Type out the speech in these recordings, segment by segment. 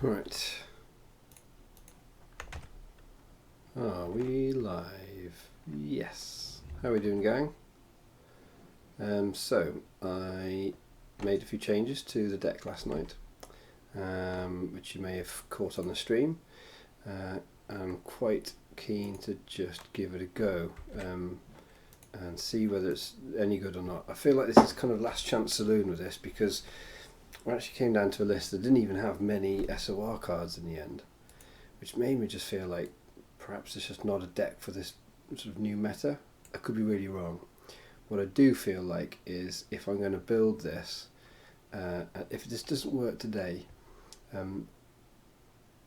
Right. Are we live? Yes. How are we doing, gang? So I made a few changes to the deck last night, which you may have caught on the stream. I'm quite keen to just give it a go and see whether it's any good or not. I feel like this is kind of last chance saloon with this, because I actually came down to a list that didn't even have many SOR cards in the end, which made me just feel like perhaps it's just not a deck for this sort of new meta. I could be really wrong. What I do feel like is, if I'm going to build this, if this doesn't work today, and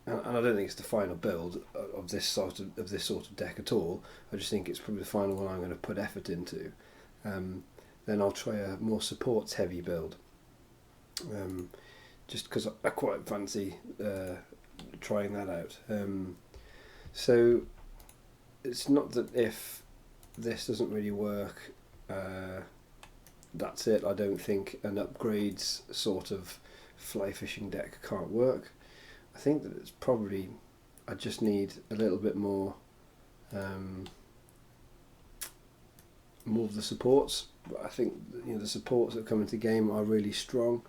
I don't think it's the final build of this sort of deck at all. I just think it's probably the final one I'm going to put effort into. Then I'll try a more supports heavy build, just because I quite fancy trying that out. So it's not that if this doesn't really work, that's it. I don't think an upgrades sort of fly fishing deck can't work. I think that it's probably, I just need a little bit more of the supports. But I think the supports that come into game are really strong.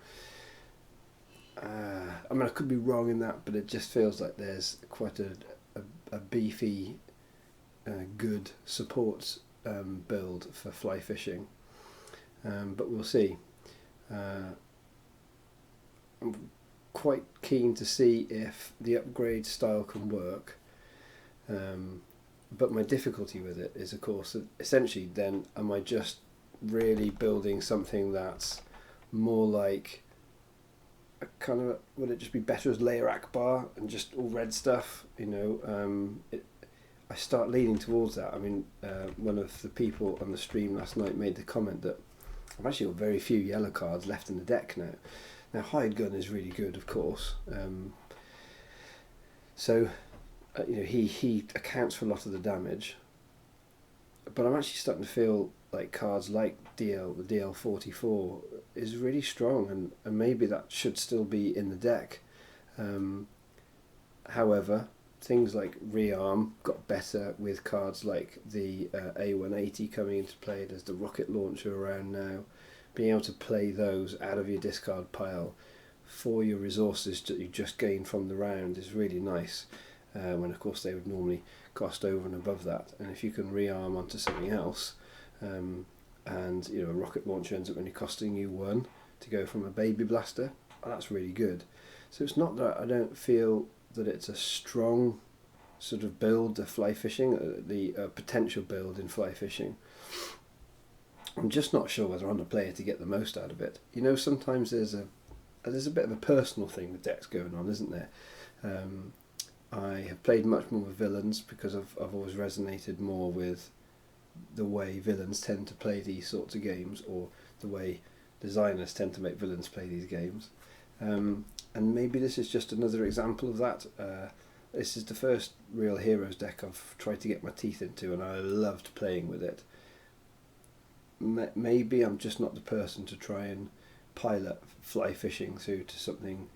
I mean, I could be wrong in that, but it just feels like there's quite a beefy, good supports build for fly fishing. But we'll see. I'm quite keen to see if the upgrade style can work. But my difficulty with it is, of course, that essentially then am I just really building something that's more like a kind of, would it just be better as layer Akbar and just all red stuff? I start leaning towards that. I mean, one of the people on the stream last night made the comment that I've actually got very few yellow cards left in the deck now. Now, Hide Gun is really good, of course. He accounts for a lot of the damage. But I'm actually starting to feel like cards like the DL44 is really strong, and maybe that should still be in the deck. However, things like Rearm got better with cards like the A180 coming into play. There's the rocket launcher around now. Being able to play those out of your discard pile for your resources that you just gained from the round is really nice, when of course they would normally cost over and above that. And if you can rearm onto something else, and a rocket launcher ends up only costing you 1 to go from a baby blaster, that's really good. So it's not that I don't feel that it's a strong sort of build to fly fishing, the potential build in fly fishing. I'm just not sure whether I'm a player to get the most out of it. Sometimes there's a bit of a personal thing with decks going on, isn't there? I have played much more with villains because I've always resonated more with the way villains tend to play these sorts of games, or the way designers tend to make villains play these games. And maybe this is just another example of that. This is the first real Heroes deck I've tried to get my teeth into, and I loved playing with it. Maybe I'm just not the person to try and pilot fly fishing through to something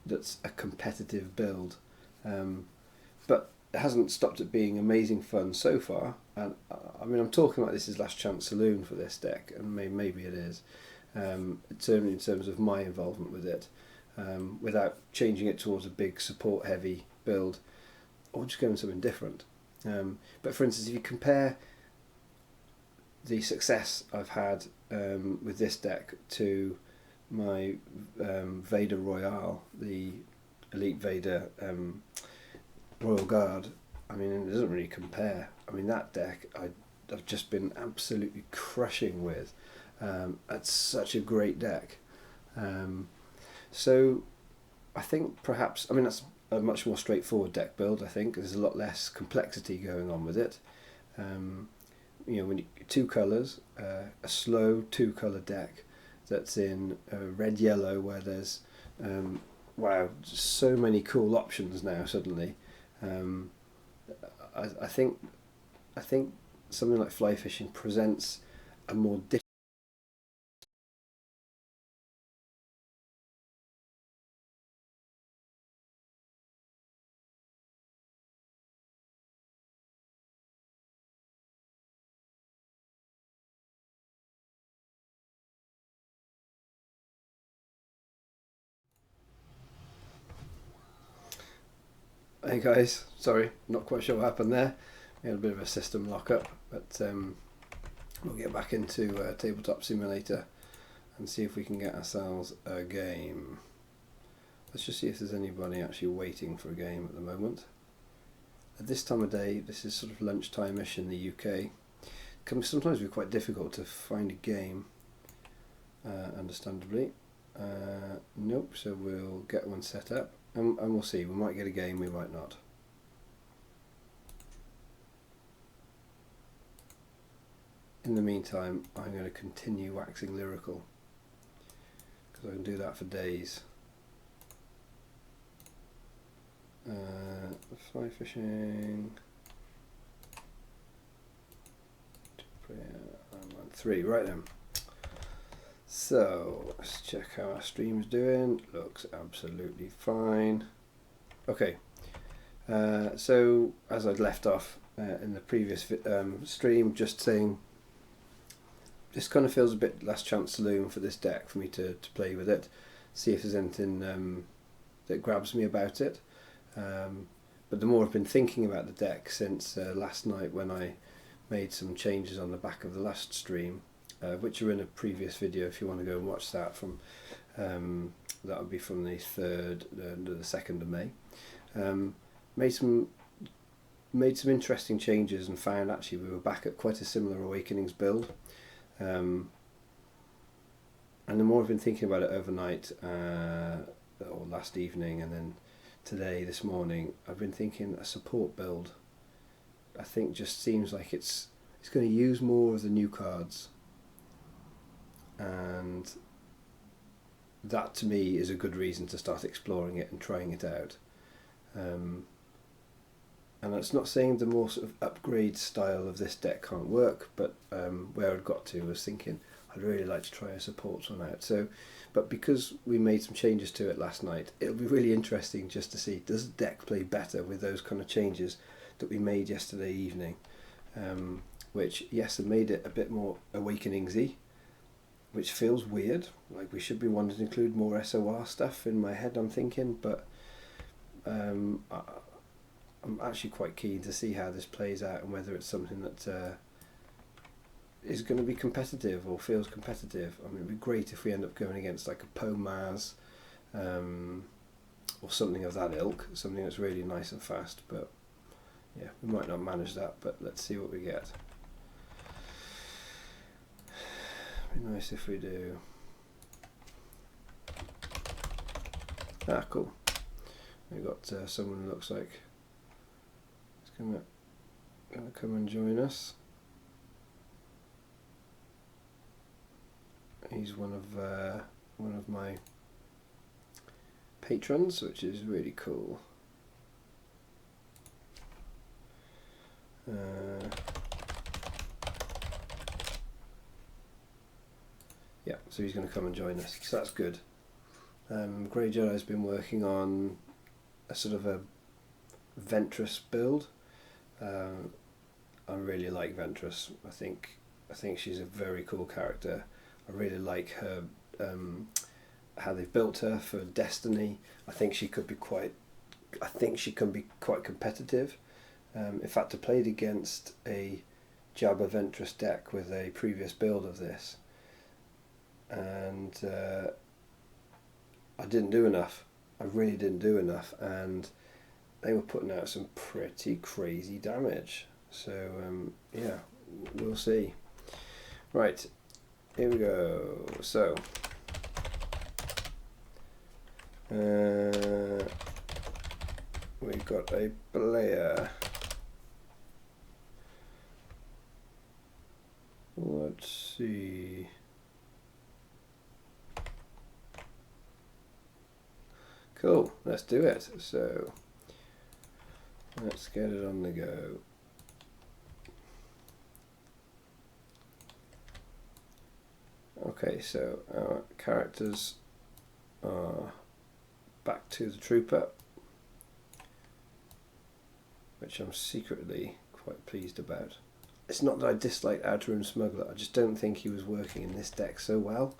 that's a competitive build. But it hasn't stopped it being amazing fun so far. And I mean, I'm talking like this is last chance saloon for this deck, and maybe it is. Certainly in terms of my involvement with it, without changing it towards a big support heavy build, or just going something different. But for instance, if you compare the success I've had with this deck to my Vader Royale, the Elite Vader Royal Guard, I mean, it doesn't really compare. I mean, that deck I've just been absolutely crushing with. It's such a great deck. So I think perhaps, I mean, that's a much more straightforward deck build. I think there's a lot less complexity going on with it. When 2 colours, a slow 2-colour deck that's in red yellow, where there's so many cool options now suddenly. I think something like fly fishing presents a more Hey guys, sorry, not quite sure what happened there. We had a bit of a system lock-up, but we'll get back into Tabletop Simulator and see if we can get ourselves a game. Let's just see if there's anybody actually waiting for a game at the moment. At this time of day, this is sort of lunchtime-ish in the UK. It can sometimes be quite difficult to find a game, understandably. Nope, so we'll get one set up and we'll see. We might get a game, we might not. In the meantime, I'm going to continue waxing lyrical because I can do that for days. Flyfishing. 3, right then. So let's check how our stream's doing. Looks absolutely fine. Okay, so as I'd left off in the previous stream, just saying this kind of feels a bit last chance saloon for this deck for me to play with it, see if there's anything that grabs me about it. But the more I've been thinking about the deck since last night when I made some changes on the back of the last stream, which are in a previous video if you want to go and watch that. From that would be from the 3rd to the 2nd of May. Made some interesting changes and found actually we were back at quite a similar Awakenings build. And the more I've been thinking about it overnight, or last evening, and then today, this morning, I've been thinking a support build. I think just seems like it's going to use more of the new cards, and that to me is a good reason to start exploring it and trying it out. And that's not saying the more sort of upgrade style of this deck can't work, but where I'd got to was thinking I'd really like to try a support one out. So, but because we made some changes to it last night, it'll be really interesting just to see, does the deck play better with those kind of changes that we made yesterday evening? Which, yes, have made it a bit more Awakeningsy, which feels weird. Like we should be wanting to include more SOR stuff in my head, I'm thinking, but I'm actually quite keen to see how this plays out and whether it's something that is going to be competitive or feels competitive. I mean, it'd be great if we end up going against like a Pomaz or something of that ilk, something that's really nice and fast, but yeah, we might not manage that, but let's see what we get. It'd be nice if we do. Ah, cool. We've got someone who looks like is gonna come and join us. He's one of my patrons, which is really cool. Yeah, so he's going to come and join us, so that's good. Grey Jedi's been working on a sort of a Ventress build. I really like Ventress. I think she's a very cool character. I really like her, how they've built her for Destiny. I think she can be quite competitive. In fact, I played against a Jabba Ventress deck with a previous build of this, and I didn't do enough. I really didn't do enough, and they were putting out some pretty crazy damage. So yeah, we'll see. Right. Here we go. So, we've got a player. Let's see. Cool, let's do it. So, let's get it on the go. Okay, so our characters are back to the Trooper, which I'm secretly quite pleased about. It's not that I dislike Outer Rim Smuggler, I just don't think he was working in this deck so well.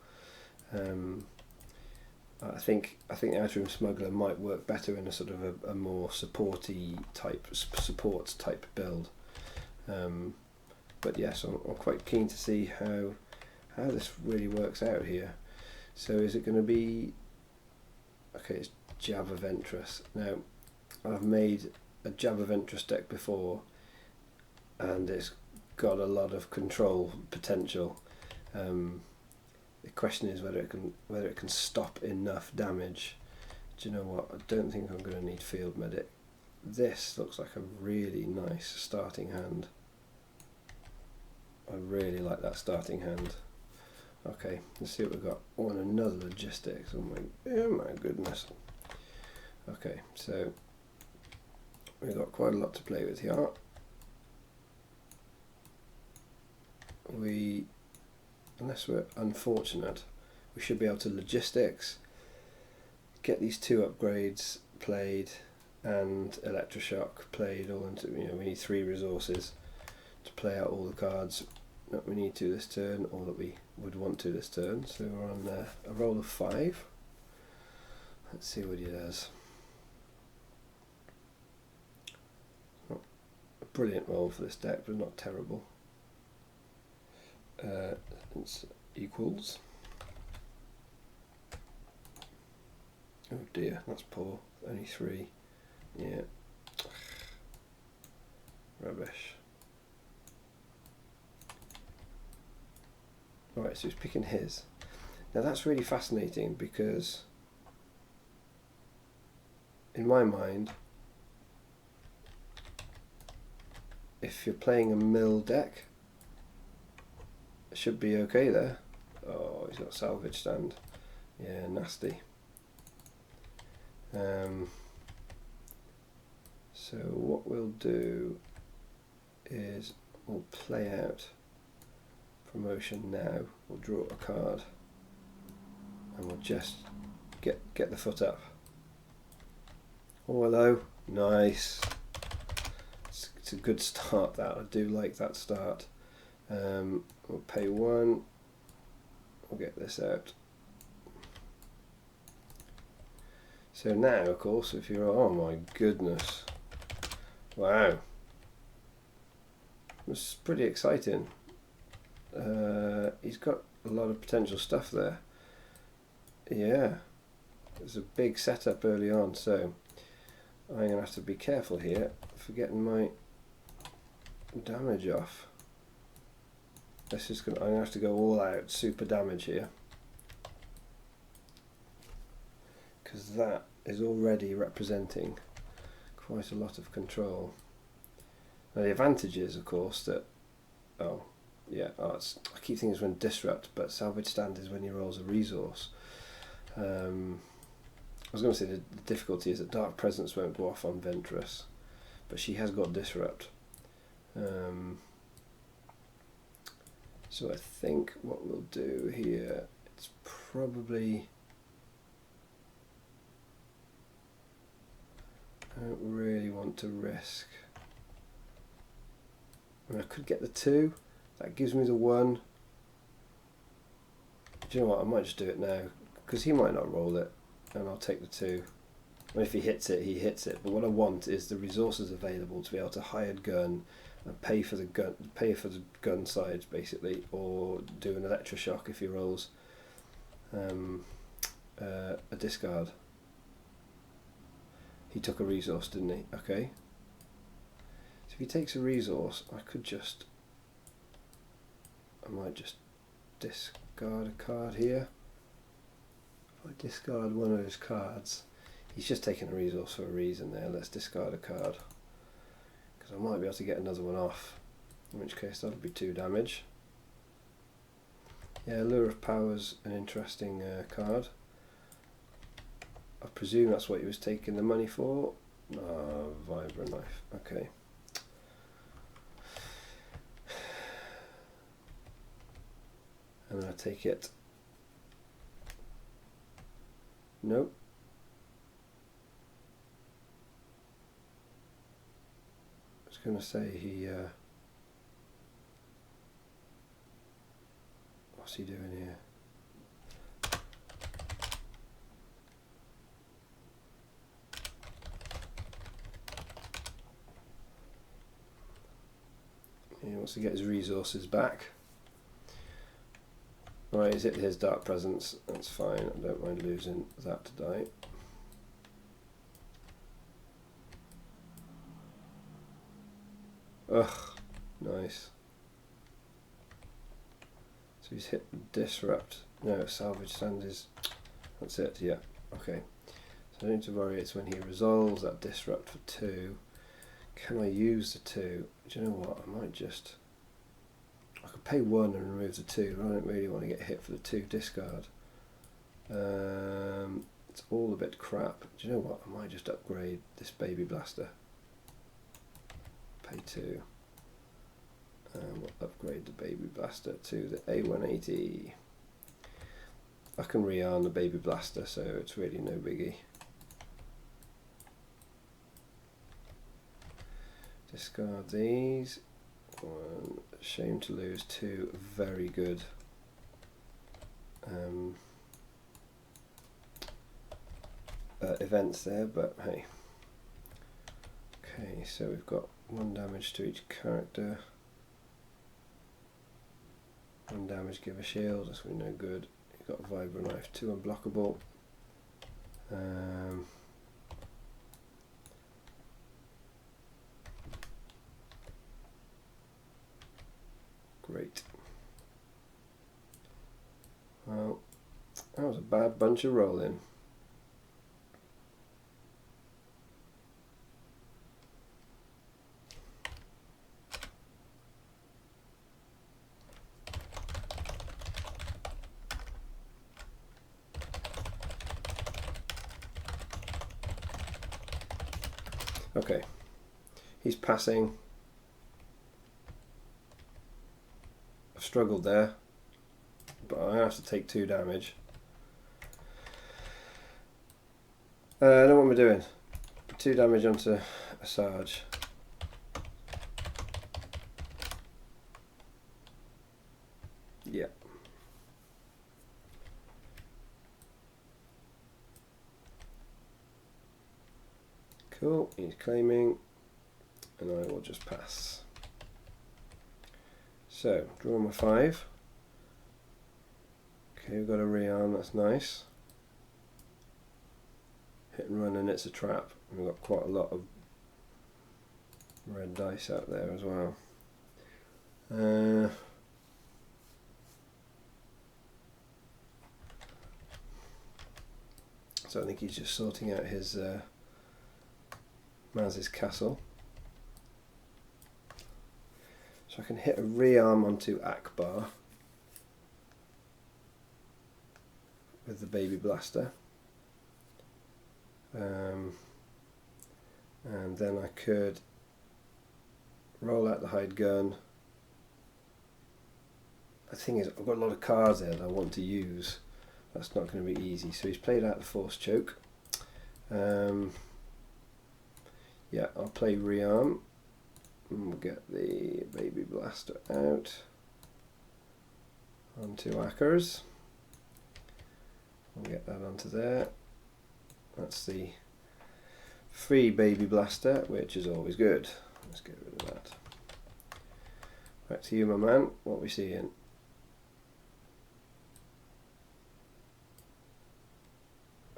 I think the Outer Rim Smuggler might work better in a sort of a more supporty type supports type build. But yes, I'm quite keen to see how this really works out here. So is it going to be okay? It's Jabba Ventress. Now I've made a Jabba Ventress deck before, and it's got a lot of control potential. The question is whether it can stop enough damage. Do you know what? I don't think I'm going to need Field Medic. This looks like a really nice starting hand. I really like that starting hand. Okay, let's see what we've got. Oh, and another logistics. Oh my goodness. Okay, so we've got quite a lot to play with here. Unless we're unfortunate, we should be able to logistics, get these 2 upgrades played, and electroshock played all into. We need 3 resources to play out all the cards that we need to this turn, or that we would want to this turn. So we're on a roll of 5. Let's see what he does. Not a brilliant roll for this deck, but not terrible. It's equals. Oh dear, that's poor. Only 3. Yeah. Rubbish. Right, so he's picking his. Now that's really fascinating, because in my mind, if you're playing a mill deck, it should be okay there. Oh, he's got salvage stand. Yeah, nasty. So what we'll do is we'll play out promotion now. We'll draw a card, and we'll just get the foot up. Oh, hello. Nice. It's a good start, that. I do like that start. We'll pay 1. We'll get this out. So now, of course, if you're, oh my goodness, wow, it's pretty exciting. He's got a lot of potential stuff there. Yeah, there's a big setup early on, so I'm going to have to be careful here for getting my damage off. I'm going to have to go all out super damage here, because that is already representing quite a lot of control. Now the advantage is, of course, that I keep thinking it's when disrupt, but salvage stand is when he rolls a resource. I was going to say the difficulty is that Dark Presence won't go off on Ventress, but she has got disrupt. So I think what we'll do here, it's probably, I don't really want to risk. I mean, I could get the 2, that gives me the 1. Do you know what, I might just do it now, because he might not roll it, and I'll take the 2. And if he hits it, he hits it. But what I want is the resources available to be able to hire gun and pay for the gun sides, basically, or do an electroshock if he rolls a discard. He took a resource, didn't he? Okay. So if he takes a resource, I might just discard a card here. If I discard one of his cards, he's just taking a resource for a reason there. Let's discard a card, because I might be able to get another one off, in which case that'll be 2 damage. Yeah, Lure of Power's an interesting card. I presume that's what he was taking the money for. Vibra Knife, okay. And then I take it. Nope. I was going to say he... what's he doing here? He wants to get his resources back. Right, he's hit his dark presence. That's fine. I don't mind losing that to die. Ugh, nice. So he's hit disrupt. No, salvage stand is. That's it. Yeah. Okay. So I don't need to worry. It's when he resolves that disrupt for 2. Can I use the 2? Do you know what? I might just. I could pay 1 and remove the 2, but I don't really want to get hit for the 2 discard. It's all a bit crap. Do you know what? I might just upgrade this baby blaster. Pay 2. And we'll upgrade the baby blaster to the A180. I can rearm the baby blaster, so it's really no biggie. Discard these. One, shame to lose 2 very good events there, but hey. Okay, so we've got 1 damage to each character. 1 damage, give a shield, that's really no good. You've got a vibro knife, 2 unblockable. Great. Well, that was a bad bunch of rolling. Okay, he's passing. I've struggled there, but I have to take 2 damage. I don't know what I'm doing. 2 damage onto a Sarge. Yeah. Cool, he's claiming, and I will just pass. So, draw my 5. Okay, we've got a rearm, that's nice. Hit and run, and it's a trap. We've got quite a lot of red dice out there as well. So I think he's just sorting out his Maz's castle. So I can hit a rearm onto Akbar with the baby blaster. And then I could roll out the hide gun. The thing is, I've got a lot of cards there that I want to use. That's not going to be easy. So he's played out the force choke. Yeah, I'll play rearm. And we'll get the baby blaster out onto Akkers. We'll get that onto there. That's the free baby blaster, which is always good. Let's get rid of that. Back to you, my man. What are we seeing?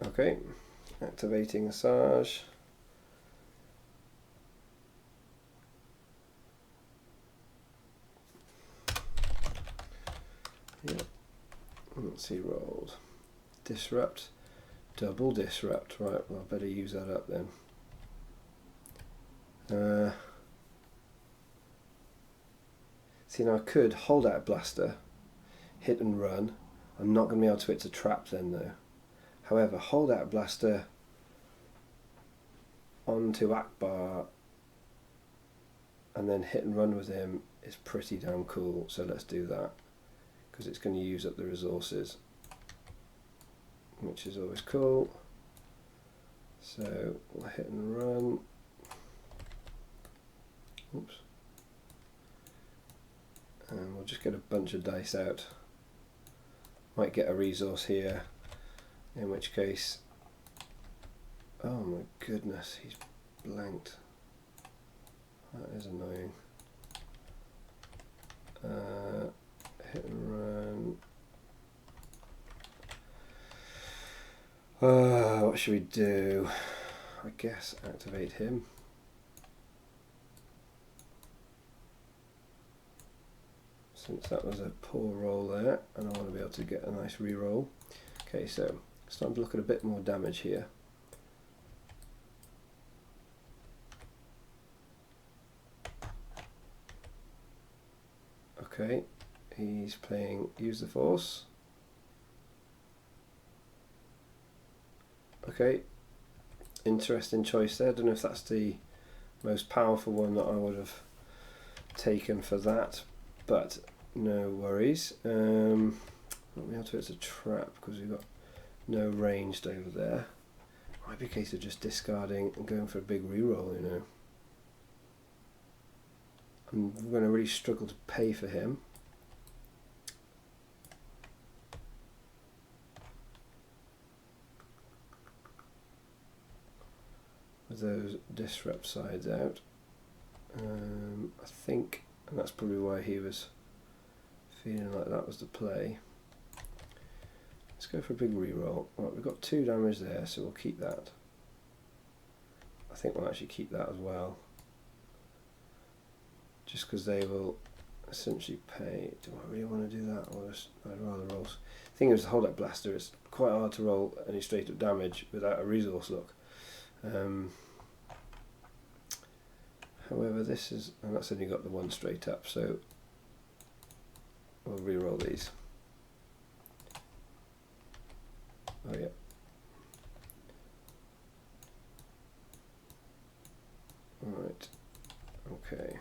Okay, activating Asajj. Yep. Let's see, rolled. Disrupt. Double disrupt. Right, well, I better use that up then. See, now I could hold out a blaster, hit and run. I'm not going to be able to hit a trap then though. However, hold out a blaster onto Akbar and then hit and run with him is pretty damn cool. So let's do that because it's going to use up the resources, which is always cool. So we'll hit and run. Oops. And we'll just get a bunch of dice out. Might get a resource here, in which case, oh my goodness, he's blanked. That is annoying. Hit and run. What should we do? I guess activate him. Since that was a poor roll there, and I want to be able to get a nice re-roll. Okay, so starting to look at a bit more damage here. Okay, he's playing use the force. Okay, interesting choice there. I don't know if that's the most powerful one that I would have taken for that, but no worries. Not be able to, it's a trap because we've got no ranged over there. Might be a case of just discarding and going for a big reroll, you know. I'm going to really struggle to pay for him. With those disrupt sides out. I think, and that's probably why he was feeling like that was the play. Let's go for a big reroll. Right, we've got 2 damage there, so we'll keep that. I think we'll actually keep that as well. Just because they will essentially pay. Do I really want to do that, or just, I'd rather roll? The thing is, the hold up blaster, it's quite hard to roll any straight up damage without a resource look. However, this is, and that's only got the 1 straight up, so we'll re-roll these. Oh yeah. Alright, okay.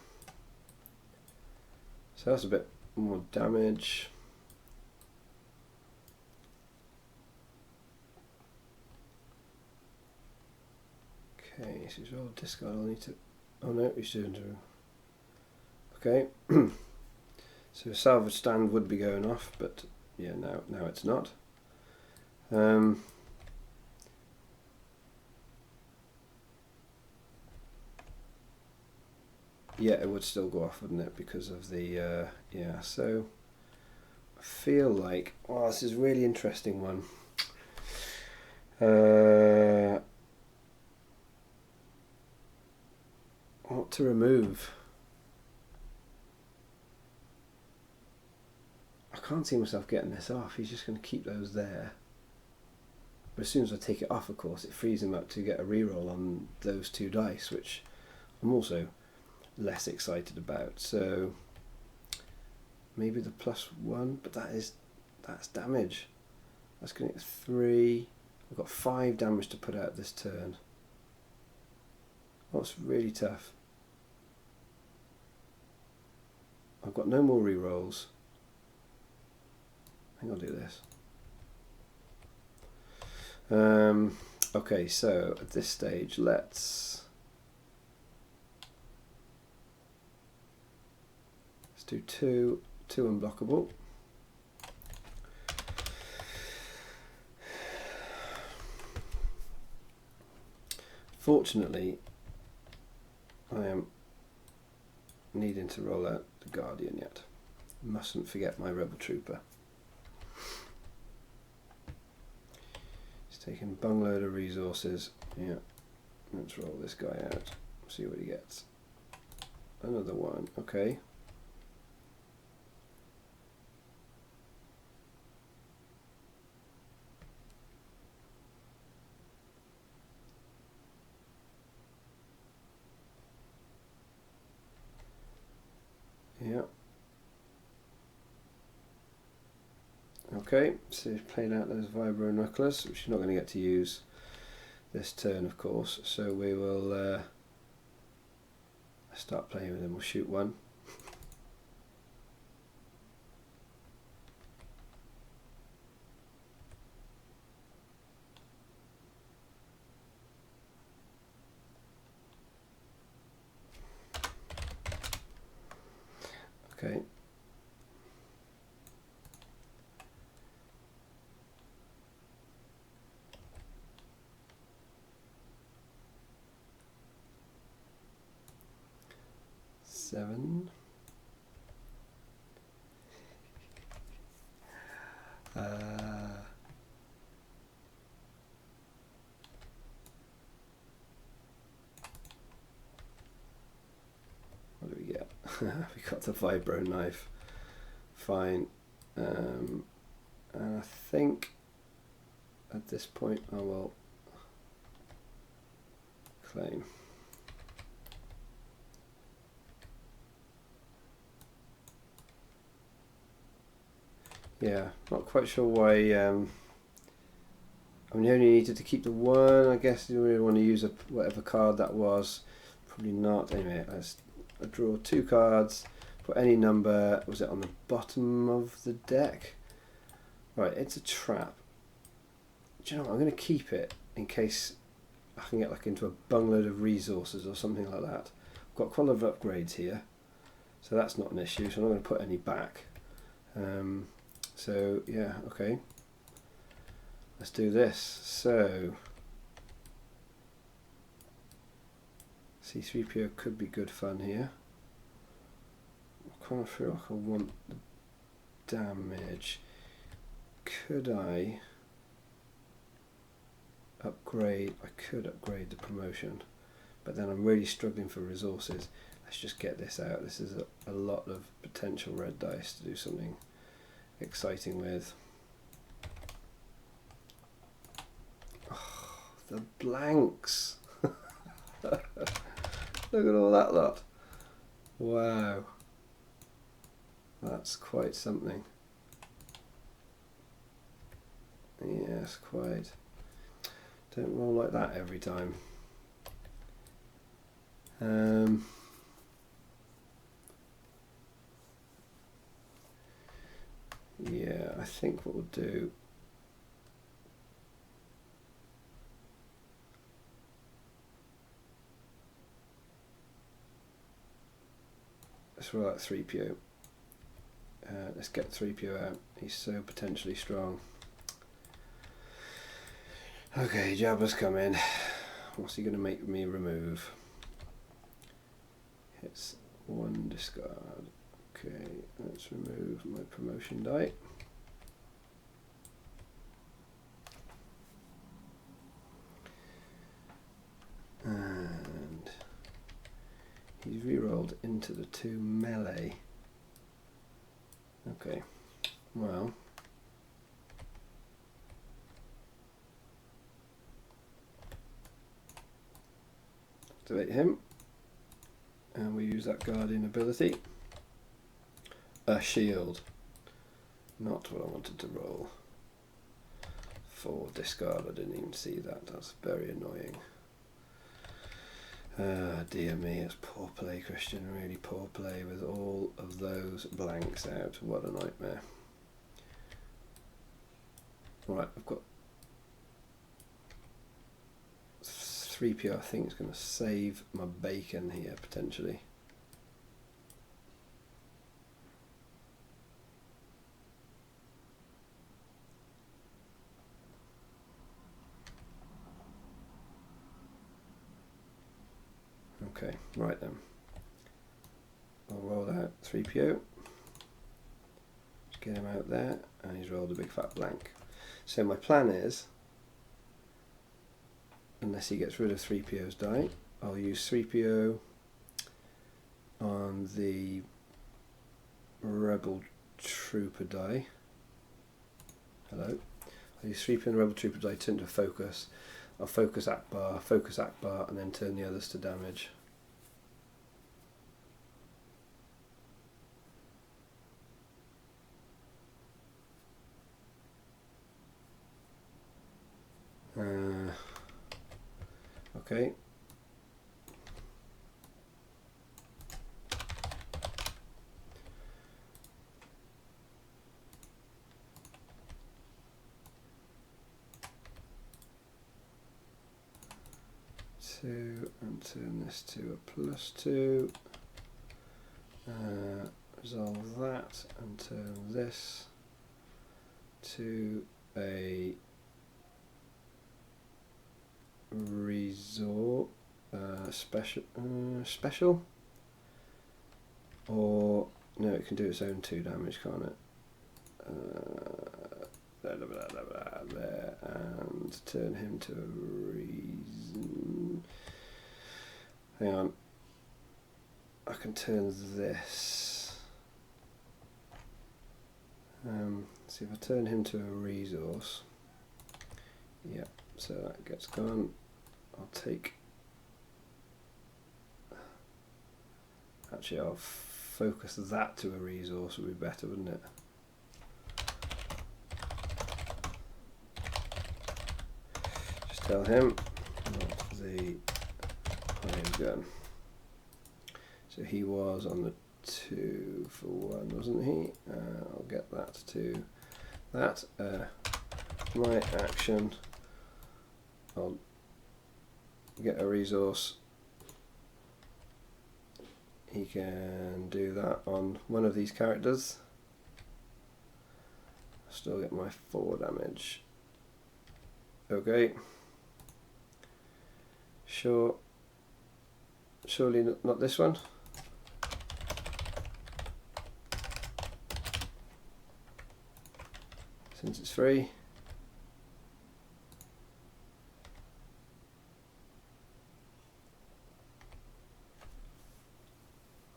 So that's a bit more damage. Okay, so he's all discard, I'll need to, oh no, he's doing to, okay. So salvage stand would be going off, but yeah, now it's not. Yeah, it would still go off, wouldn't it, because of the, yeah, so I feel like, oh, this is a really interesting one. What to remove? I can't see myself getting this off. He's just going to keep those there. But as soon as I take it off, of course, it frees him up to get a reroll on those 2 dice, which I'm also less excited about. So maybe the +1, but that's damage. That's going to get 3. I've got 5 damage to put out this turn. Oh, it's really tough. I've got no more rerolls. I think I'll do this. Okay, so at this stage, let's do two unblockable. Fortunately, I am needing to roll out the Guardian yet. Mustn't forget my Rebel Trooper. He's taking a bungload of resources. Yeah, let's roll this guy out. See what he gets. Another 1. Okay. Yeah. Okay, so he's played out those Vibro Knucklers, which you're not going to get to use this turn, of course. So we will start playing with him. We'll shoot 1. Okay. Seven. What do we get? We got the vibro knife. Fine. And I think at this point I will claim. Yeah, not quite sure why. I mean, you only needed to keep the one. I guess you really want to use whatever card that was. Probably not. Anyway, I draw 2 cards for any number. Was it on the bottom of the deck? Right, it's a trap. Do you know what? I'm going to keep it in case I can get like into a bungaload of resources or something like that. I've got quite a lot of upgrades here, so that's not an issue. So I'm not going to put any back. So yeah, okay. Let's do this. So C3PO could be good fun here. I kind of feel like I want the damage. Could I upgrade? I could upgrade the promotion, but then I'm really struggling for resources. Let's just get this out. This is a lot of potential red dice to do something exciting with. Oh, the blanks. Look at all that lot. Wow. That's quite something. Yes, quite. Don't roll like that every time. Yeah, I think what we'll do, let's roll out 3PO. Let's get 3PO out. He's so potentially strong. Okay, Jabba's come in. What's he going to make me remove? It's 1 discard. Okay, let's remove my promotion die. And he's re-rolled into the 2 melee. Okay, well, activate him, and we use that guardian ability. A shield, not what I wanted to roll. 4 discard, I didn't even see that, that's very annoying. Dear me, it's poor play, Christian, really poor play with all of those blanks out. What a nightmare. Right, I've got 3PO, I think it's going to save my bacon here, potentially. Okay, right then. I'll roll out 3PO. Just get him out there, and he's rolled a big fat blank. So my plan is, unless he gets rid of 3PO's die, I'll use 3PO on the Rebel Trooper die. Hello. I'll use 3PO on the Rebel Trooper die, turn to focus. I'll focus Akbar, and then turn the others to damage. Okay. Two, and turn this to a +2. Resolve that and turn this to a resort special, or no, it can do its own 2 damage, can't it? there, and turn him to a reason. Hang on. I can turn this. See if I turn him to a resource. Yeah, so that gets gone. I'll take. Actually, I'll focus that to a resource, would be better, wouldn't it? Just tell him not the hive gun. So he was on the 2 for 1, wasn't he? I'll get that to that. My action. I'll get a resource. He can do that on one of these characters. Still get my 4 damage. Okay. Sure. Surely not this one. Since it's free.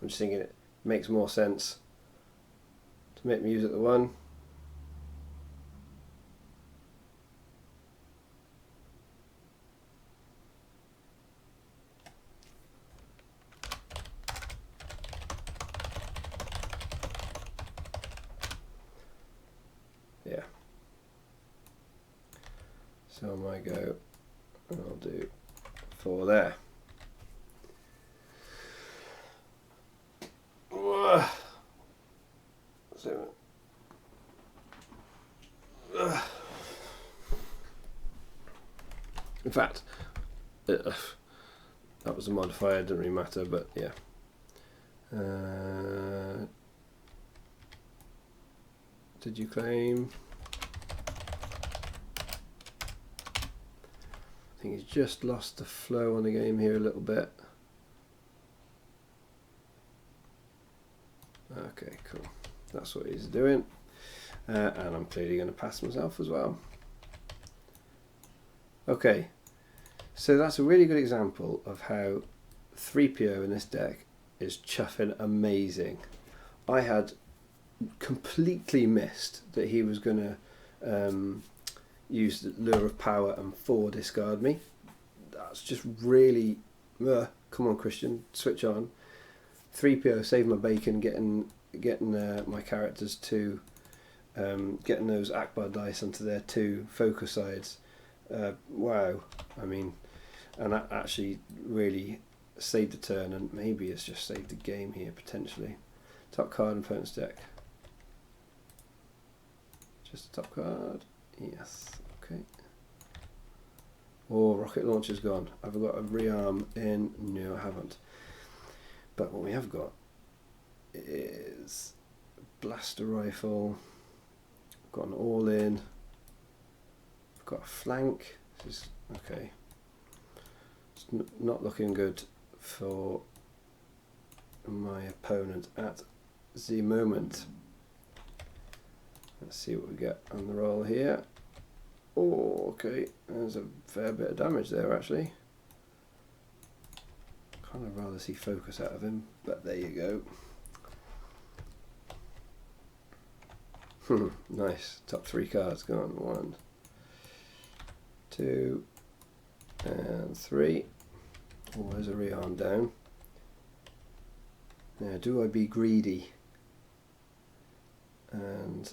I'm just thinking it makes more sense to make me use it the 1. Yeah. So I might go, and I'll do 4 there. So, in fact, that was a modifier, it didn't really matter, but yeah. Did you claim? I think he's just lost the flow on the game here a little bit. Okay, cool. That's what he's doing. And I'm clearly going to pass myself as well. Okay, so that's a really good example of how 3PO in this deck is chuffing amazing. I had completely missed that he was going to use the Lure of Power and 4 discard me. That's just really... come on, Christian, switch on. 3PO saved my bacon, getting my characters to getting those Akbar dice onto their 2 focus sides. Wow, I mean, and that actually really saved the turn, and maybe it's just saved the game here potentially. Top card in opponent's deck. Just a top card. Yes. Okay. Oh, rocket launcher's gone. Have I got a rearm in? No, I haven't. But what we have got is blaster rifle. I've got an all-in. I've got a flank. This is okay. It's not looking good for my opponent at the moment. Let's see what we get on the roll here. Oh, okay. There's a fair bit of damage there, actually. Kind of rather see focus out of him, but there you go. Nice. Top 3 cards gone. 1, 2, and 3. Oh, there's a rearm down. Now, do I be greedy? And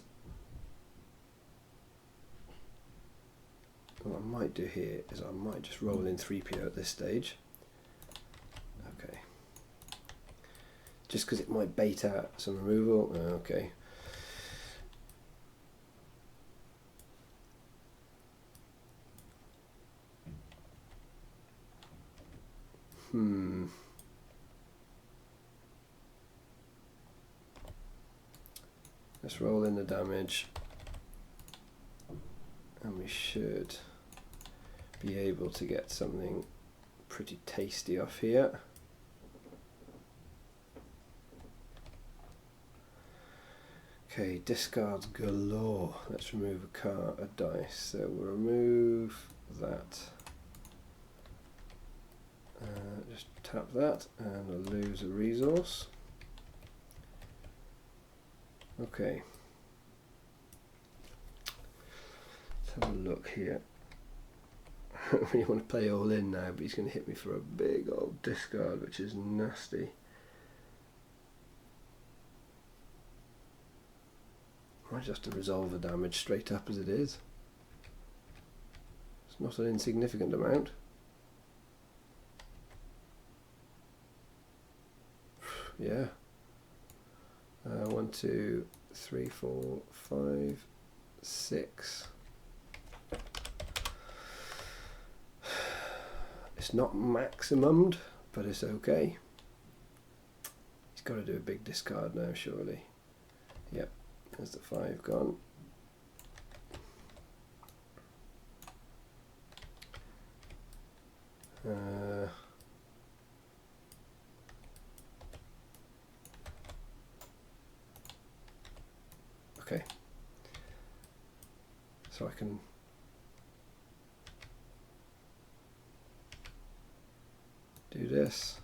what I might do here is I might just roll in 3PO at this stage. Okay. Just because it might bait out some removal. Okay. Let's roll in the damage, and we should be able to get something pretty tasty off here. Okay, discards galore. Let's remove a dice. So we'll remove that. Just tap that and I'll lose a resource. Okay. Let's have a look here. I really want to play all in now, but he's going to hit me for a big old discard, which is nasty. I might just have to resolve the damage straight up as it is. It's not an insignificant amount. Yeah. 1, 2, 3, 4, 5, 6. It's not maximumed, but it's okay. He's got to do a big discard now, surely. Yep, there's the 5 gone. Okay. So I can do this,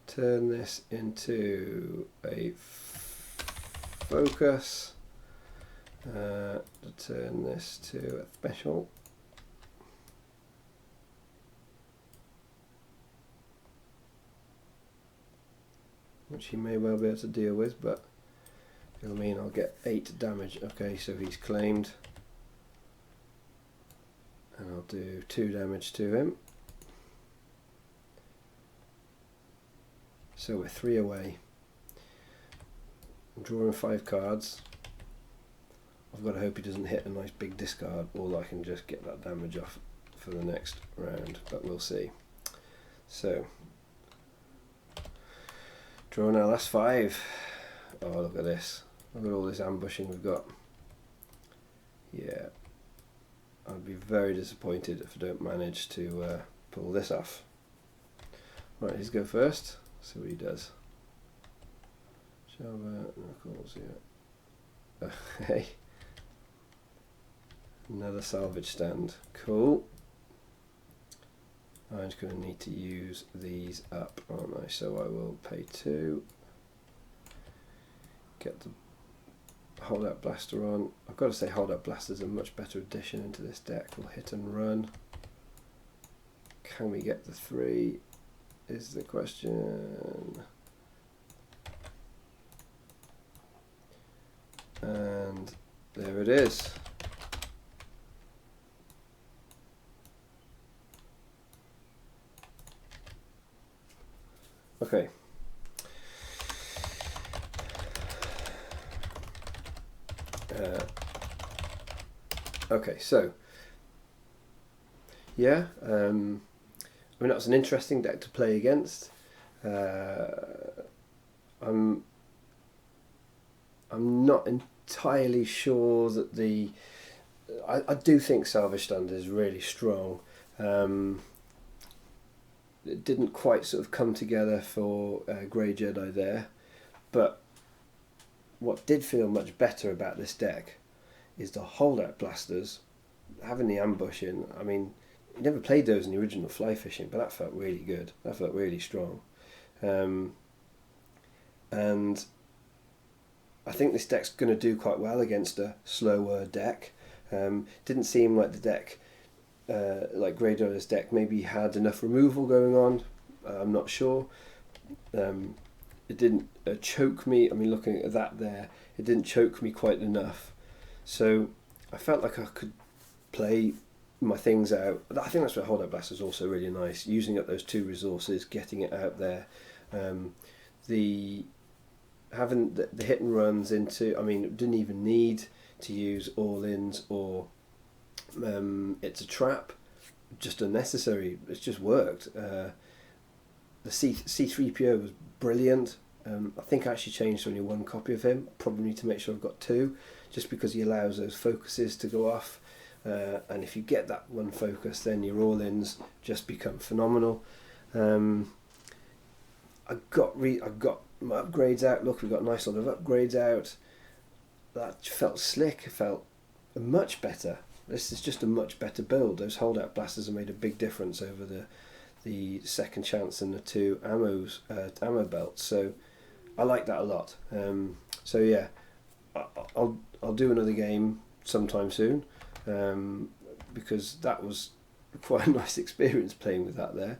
turn this into a focus, turn this to a special, which he may well be able to deal with, but it'll mean I'll get 8 damage. Okay, so he's claimed, and I'll do 2 damage to him. So we're 3 away. I'm drawing 5 cards. I've got to hope he doesn't hit a nice big discard, or I can just get that damage off for the next round, but we'll see. So, drawing our last 5. Oh, look at this. Look at all this ambushing we've got. Yeah. I'd be very disappointed if I don't manage to pull this off. Right, let's go first. See what he does. Java knuckles, yeah. Okay. Another salvage stand. Cool. I'm just going to need to use these up, aren't I? So I will pay 2. Get the holdout blaster on. I've got to say holdout blaster is a much better addition into this deck. We'll hit and run. Can we get the 3? Is the question. And there it is. Okay. Okay, so yeah, I mean that's an interesting deck to play against. I'm not entirely sure that the I do think Salvage Stand is really strong. It didn't quite sort of come together for Grey Jedi there, but what did feel much better about this deck is the holdout blasters, having the ambush in. I mean, you never played those in the original Flyfishing, but that felt really good. That felt really strong. And I think this deck's going to do quite well against a slower deck. Didn't seem like the deck, like Grey Jedi's deck, maybe had enough removal going on. I'm not sure. It didn't choke me. I mean, looking at that there, it didn't choke me quite enough. So I felt like I could play my things out. I think that's where Holdout Blast is also really nice, using up those 2 resources, getting it out there. Having the hit and runs into, I mean, it didn't even need to use all-ins or it's a trap, just unnecessary. It's just worked. The C3PO was brilliant. I think I actually changed only 1 copy of him. Probably need to make sure I've got 2, just because he allows those focuses to go off. And if you get that 1 focus, then your all-ins just become phenomenal. I got my upgrades out. Look, we've got a nice lot of upgrades out. that felt slick. It felt much better. This is just a much better build. Those holdout blasters have made a big difference over the second chance and the two ammo belts. So I like that a lot. So yeah, I'll do another game sometime soon, because that was quite a nice experience playing with that there.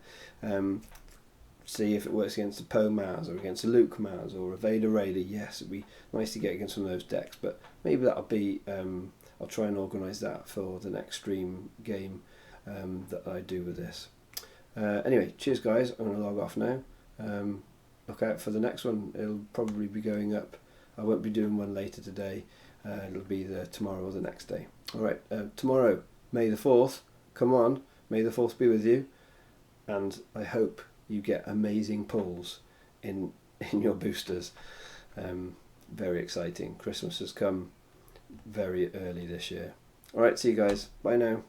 See if it works against a Poe Maz or against a Luke Maz or a Vader Raider. Yes, it'd be nice to get against one of those decks, but maybe that'll be, I'll try and organise that for the next stream game that I do with this. Anyway, cheers guys, I'm going to log off now. Look out for the next one. It'll probably be going up. I won't be doing one later today. It'll be tomorrow or the next day. Alright, tomorrow, May the 4th. Come on, May the 4th be with you. And I hope you get amazing pulls in your boosters. Very exciting. Christmas has come very early this year. Alright, see you guys. Bye now.